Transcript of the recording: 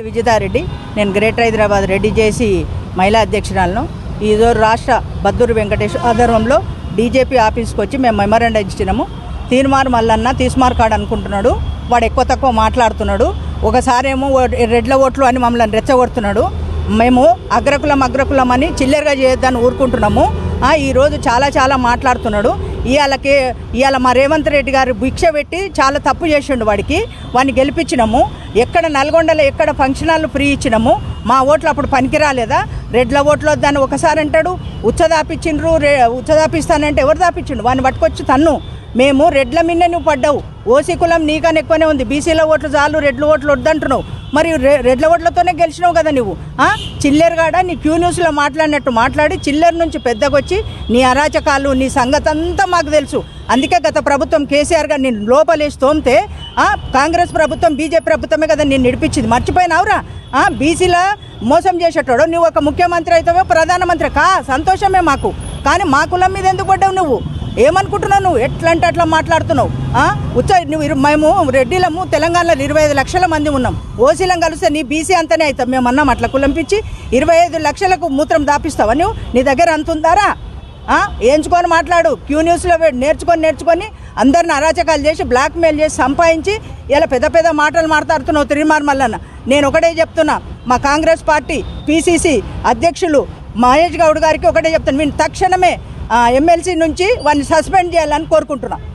విజయదారెడ్డి, నేను గ్రేటర్ హైదరాబాద్ రెడ్డి చేసి మహిళా అధ్యక్షురాలను. ఈరోజు రాష్ట్ర బద్దూరు వెంకటేష్ ఆధ్వర్యంలో డీజేపీ ఆఫీస్కి వచ్చి మేము మెమరాండం ఇచ్చినాము. తీర్మార్ మల్లన్న తీస్మార్ కాడు అనుకుంటున్నాడు, వాడు ఎక్కువ తక్కువ మాట్లాడుతున్నాడు. ఒకసారేమో రెడ్ల ఓట్లు అని మమ్మల్ని రెచ్చగొడుతున్నాడు. మేము అగ్రకులం అని చిల్లరగా చేయొద్దని ఊరుకుంటున్నాము. ఈరోజు చాలా మాట్లాడుతున్నాడు. ఇవాళ మా రేవంత్ రెడ్డి గారు భిక్ష పెట్టి చాలా తప్పు చేసిండు. వాడిని గెలిపించినాము. ఎక్కడ నల్గొండలో ఎక్కడ ఫంక్షన్ హాల్ ఫ్రీ ఇచ్చినాము. మా ఓట్లు అప్పుడు పనికి రాలేదా? రెడ్ల ఓట్లు వద్దని ఒకసారి అంటాడు. ఉచ్చదాపిచ్చిండ్రు, ఉచ్చదాపిస్తానంటే ఎవరు దాపించిండు? వాడిని పట్టుకొచ్చి తన్ను. మేము రెడ్ల మిన్నే నువ్వు పడ్డావు. ఓసీ కులం నీకని ఎక్కువనే ఉంది, బీసీల ఓట్లు చాలు, రెడ్ల ఓట్లు వద్దంటున్నావు. మరి రెడ్ల ఓట్లతోనే గెలిచినావు కదా నువ్వు. చిల్లెరగాడ నీ క్యూ న్యూస్లో మాట్లాడినట్టు మాట్లాడి చిల్లెర నుంచి పెద్దగొచ్చి నీ అరాచకాలు, నీ సంగతి అంతా మాకు తెలుసు. అందుకే గత ప్రభుత్వం కేసీఆర్ గారు నేను లోపలేసి తోమితే కాంగ్రెస్ ప్రభుత్వం బీజేపీ ప్రభుత్వమే కదా నేను నడిపించింది. మర్చిపోయినావురా? బీసీల మోసం చేసేటోడు నువ్వు ఒక ముఖ్యమంత్రి అవుతావో ప్రధానమంత్రి సంతోషమే మాకు. కానీ మా కులం మీద ఎందుకు పడ్డావు నువ్వు? ఏమనుకుంటున్నావు నువ్వు? ఎట్లా అంటే అట్లా మాట్లాడుతున్నావు. మేము రెడ్డిలము తెలంగాణలో 25 లక్షల మంది ఉన్నాం. ఓసీలం కలిస్తే నీ బీసీ అంతనే అవుతాం మేము అన్నాం. అట్లా కులంపించి 25 లక్షలకు మూత్రం దాపిస్తావా నువ్వు? నీ దగ్గర అంత ఉందారా? ఎంచుకొని మాట్లాడు. క్యూ న్యూస్లో నేర్చుకొని అందరిని అరాచకాలు చేసి బ్లాక్మెయిల్ చేసి సంపాదించి ఇలా పెద్ద మాటలు మాట్లాడుతున్నావు తీర్మార్ మల్లన్న. నేను ఒకటే చెప్తున్నా, మా కాంగ్రెస్ పార్టీ పిసిసి అధ్యక్షులు మహేష్ గౌడ్ గారికి ఒకటే చెప్తాను, మీరు తక్షణమే ఎమ్మెల్సీ నుంచి వాడిని సస్పెండ్ చేయాలని కోరుకుంటున్నా.